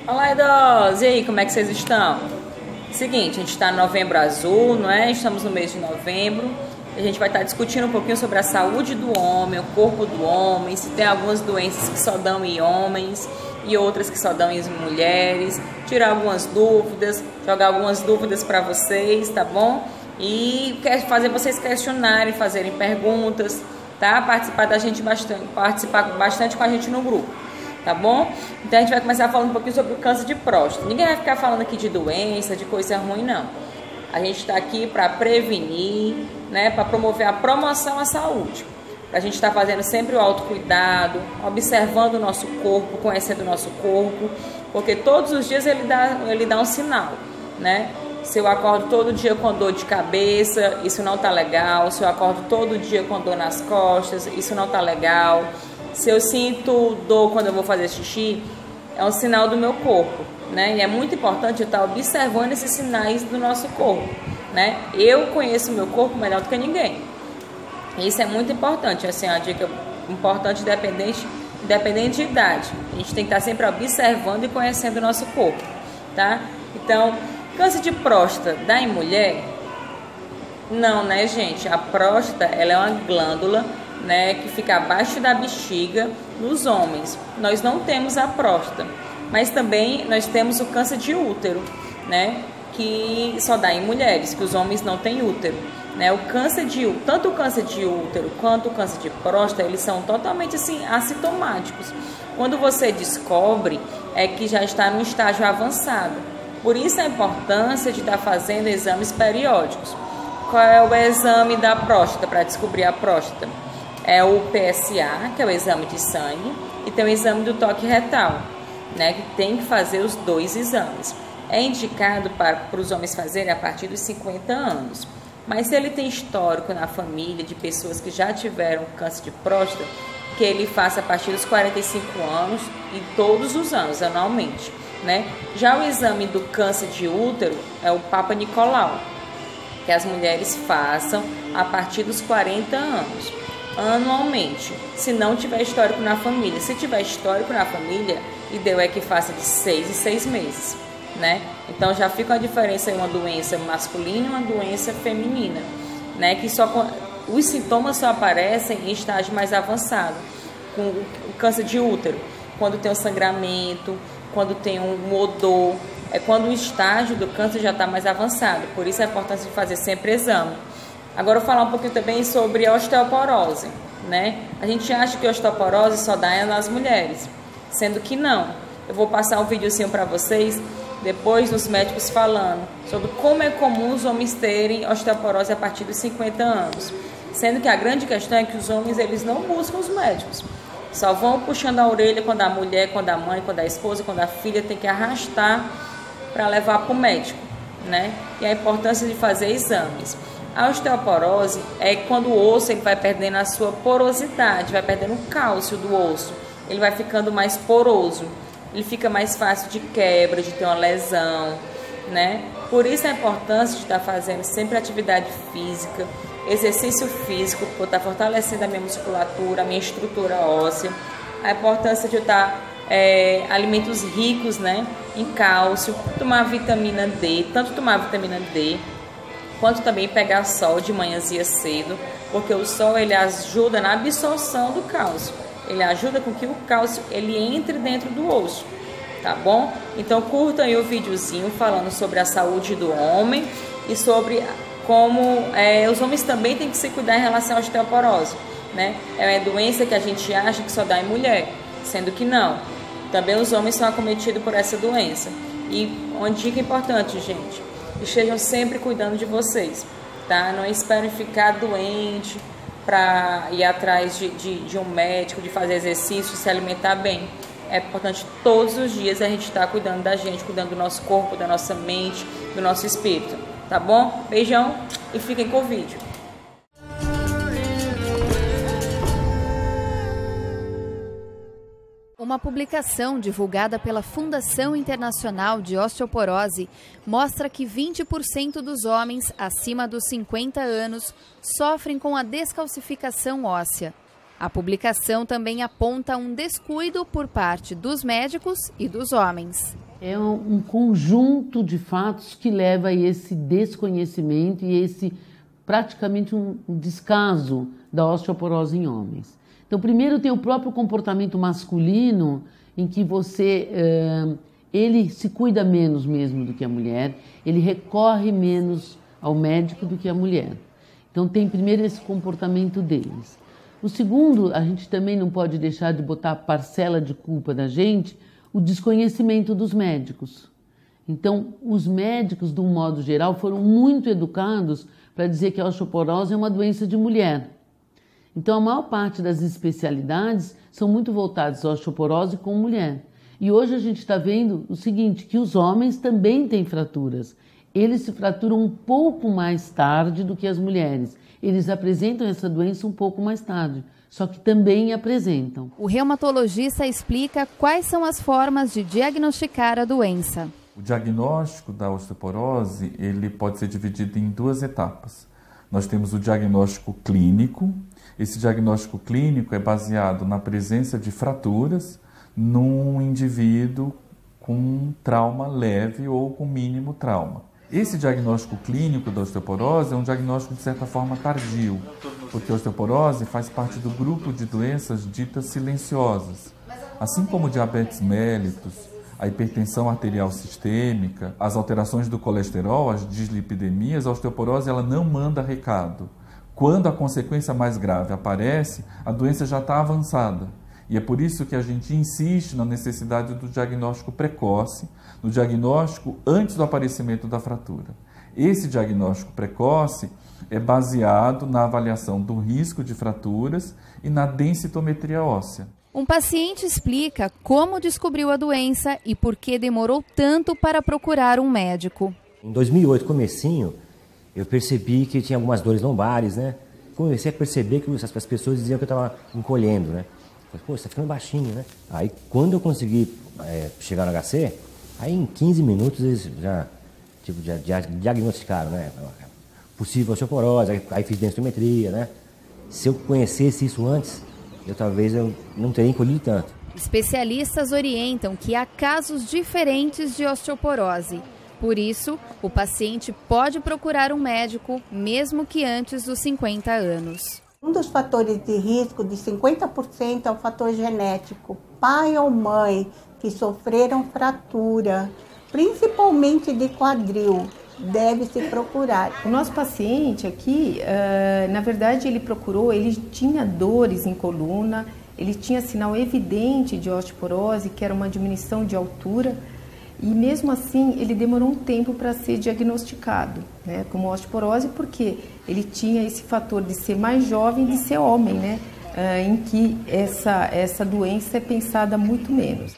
Olá, idosos! E aí, como é que vocês estão? Seguinte, a gente está no Novembro Azul, não é? Estamos no mês de novembro. A gente vai estar discutindo um pouquinho sobre a saúde do homem, o corpo do homem, se tem algumas doenças que só dão em homens e outras que só dão em mulheres, tirar algumas dúvidas, jogar algumas dúvidas para vocês, tá bom? E quer fazer vocês questionarem, fazerem perguntas, tá? Participar bastante com a gente no grupo. Tá bom? Então a gente vai começar falando um pouquinho sobre o câncer de próstata. Ninguém vai ficar falando aqui de doença, de coisa ruim, não. A gente está aqui para prevenir, né? Para promover a promoção à saúde. A gente está fazendo sempre o autocuidado, observando o nosso corpo, conhecendo o nosso corpo, porque todos os dias ele dá um sinal, né? Se eu acordo todo dia com dor de cabeça, isso não tá legal. Se eu acordo todo dia com dor nas costas, isso não tá legal. Se eu sinto dor quando eu vou fazer xixi, é um sinal do meu corpo, né? E é muito importante eu estar observando esses sinais do nosso corpo, né? Eu conheço o meu corpo melhor do que ninguém. Isso é muito importante, assim, é uma dica importante independente de idade. A gente tem que estar sempre observando e conhecendo o nosso corpo, tá? Então, câncer de próstata dá em mulher? Não, né, gente? A próstata, ela é uma glândula, né, que fica abaixo da bexiga nos homens. Nós não temos a próstata, mas também nós temos o câncer de útero, né, que só dá em mulheres, que os homens não têm útero, né? Tanto o câncer de útero quanto o câncer de próstata, eles são totalmente assim assintomáticos. Quando você descobre, é que já está no estágio avançado. Por isso a importância de estar fazendo exames periódicos. Qual é o exame da próstata para descobrir a próstata? É o PSA, que é o exame de sangue, e tem o exame do toque retal, né, que tem que fazer os dois exames. É indicado para os homens fazerem a partir dos 50 anos. Mas se ele tem histórico na família de pessoas que já tiveram câncer de próstata, que ele faça a partir dos 45 anos e todos os anos, anualmente, né? Já o exame do câncer de útero é o Papa Nicolau, que as mulheres façam a partir dos 40 anos. Anualmente, se não tiver histórico na família. Se tiver histórico na família, ideal é que faça de 6 em 6 meses, né? Então já fica a diferença em uma doença masculina e uma doença feminina, né? Que os sintomas só aparecem em estágio mais avançado. Com o câncer de útero, quando tem um sangramento, quando tem um odor, é quando o estágio do câncer já está mais avançado. Por isso a importância de fazer sempre exame. Agora eu vou falar um pouquinho também sobre a osteoporose, né? A gente acha que a osteoporose só dá nas mulheres, sendo que não. Eu vou passar um videozinho para vocês, depois dos médicos falando sobre como é comum os homens terem osteoporose a partir dos 50 anos. Sendo que a grande questão é que os homens, eles não buscam os médicos. Só vão puxando a orelha quando a mulher, quando a mãe, quando a esposa, quando a filha tem que arrastar para levar para o médico, né? E a importância de fazer exames. A osteoporose é quando o osso ele vai perdendo a sua porosidade, vai perdendo o cálcio do osso, ele vai ficando mais poroso, ele fica mais fácil de quebra, de ter uma lesão, né? Por isso a importância de estar fazendo sempre atividade física, exercício físico, para estar fortalecendo a minha musculatura, a minha estrutura óssea, a importância de estar alimentos ricos, né, em cálcio, tomar vitamina D, tanto tomar vitamina D, quanto também pegar sol de manhãzinha cedo, porque o sol ele ajuda na absorção do cálcio, ele ajuda com que o cálcio ele entre dentro do osso, tá bom? Então curtam aí o videozinho falando sobre a saúde do homem e sobre como os homens também têm que se cuidar em relação à osteoporose, né? É uma doença que a gente acha que só dá em mulher, sendo que não. Também os homens são acometidos por essa doença. E uma dica importante, gente, estejam sempre cuidando de vocês, tá? Não esperem ficar doente para ir atrás de um médico, de fazer exercício, se alimentar bem. É importante todos os dias a gente estar cuidando da gente, cuidando do nosso corpo, da nossa mente, do nosso espírito, tá bom? Beijão e fiquem com o vídeo. Uma publicação divulgada pela Fundação Internacional de Osteoporose mostra que 20% dos homens acima dos 50 anos sofrem com a descalcificação óssea. A publicação também aponta um descuido por parte dos médicos e dos homens. É um conjunto de fatos que leva a esse desconhecimento e esse praticamente um descaso da osteoporose em homens. Então, primeiro tem o próprio comportamento masculino, em que ele se cuida menos mesmo do que a mulher, ele recorre menos ao médico do que a mulher. Então, tem primeiro esse comportamento deles. O segundo, a gente também não pode deixar de botar a parcela de culpa da gente, o desconhecimento dos médicos. Então, os médicos, de um modo geral, foram muito educados para dizer que a osteoporose é uma doença de mulher. Então, a maior parte das especialidades são muito voltadas à osteoporose com mulher. E hoje a gente está vendo o seguinte, que os homens também têm fraturas. Eles se fraturam um pouco mais tarde do que as mulheres. Eles apresentam essa doença um pouco mais tarde, só que também apresentam. O reumatologista explica quais são as formas de diagnosticar a doença. O diagnóstico da osteoporose, ele pode ser dividido em duas etapas. Nós temos o diagnóstico clínico. Esse diagnóstico clínico é baseado na presença de fraturas num indivíduo com trauma leve ou com mínimo trauma. Esse diagnóstico clínico da osteoporose é um diagnóstico de certa forma tardio, porque a osteoporose faz parte do grupo de doenças ditas silenciosas. Assim como o diabetes mellitus, a hipertensão arterial sistêmica, as alterações do colesterol, as dislipidemias, a osteoporose ela não manda recado. Quando a consequência mais grave aparece, a doença já está avançada. E é por isso que a gente insiste na necessidade do diagnóstico precoce, no diagnóstico antes do aparecimento da fratura. Esse diagnóstico precoce é baseado na avaliação do risco de fraturas e na densitometria óssea. Um paciente explica como descobriu a doença e por que demorou tanto para procurar um médico. Em 2008, comecinho, eu percebi que tinha algumas dores lombares, né? Comecei a perceber que as pessoas diziam que eu estava encolhendo, né? Falei, pô, você está ficando baixinho, né? Aí, quando eu consegui chegar no HC, aí em 15 minutos eles já diagnosticaram, né? Possível osteoporose, aí fiz densitometria, né? Se eu conhecesse isso antes, talvez eu não teria encolhido tanto. Especialistas orientam que há casos diferentes de osteoporose. Por isso, o paciente pode procurar um médico, mesmo que antes dos 50 anos. Um dos fatores de risco de 50% é o fator genético. Pai ou mãe que sofreram fratura, principalmente de quadril, deve se procurar. O nosso paciente aqui, na verdade, ele tinha dores em coluna, ele tinha sinal evidente de osteoporose, que era uma diminuição de altura, e mesmo assim ele demorou um tempo para ser diagnosticado, né, como osteoporose, porque ele tinha esse fator de ser mais jovem e de ser homem, né, em que essa doença é pensada muito menos.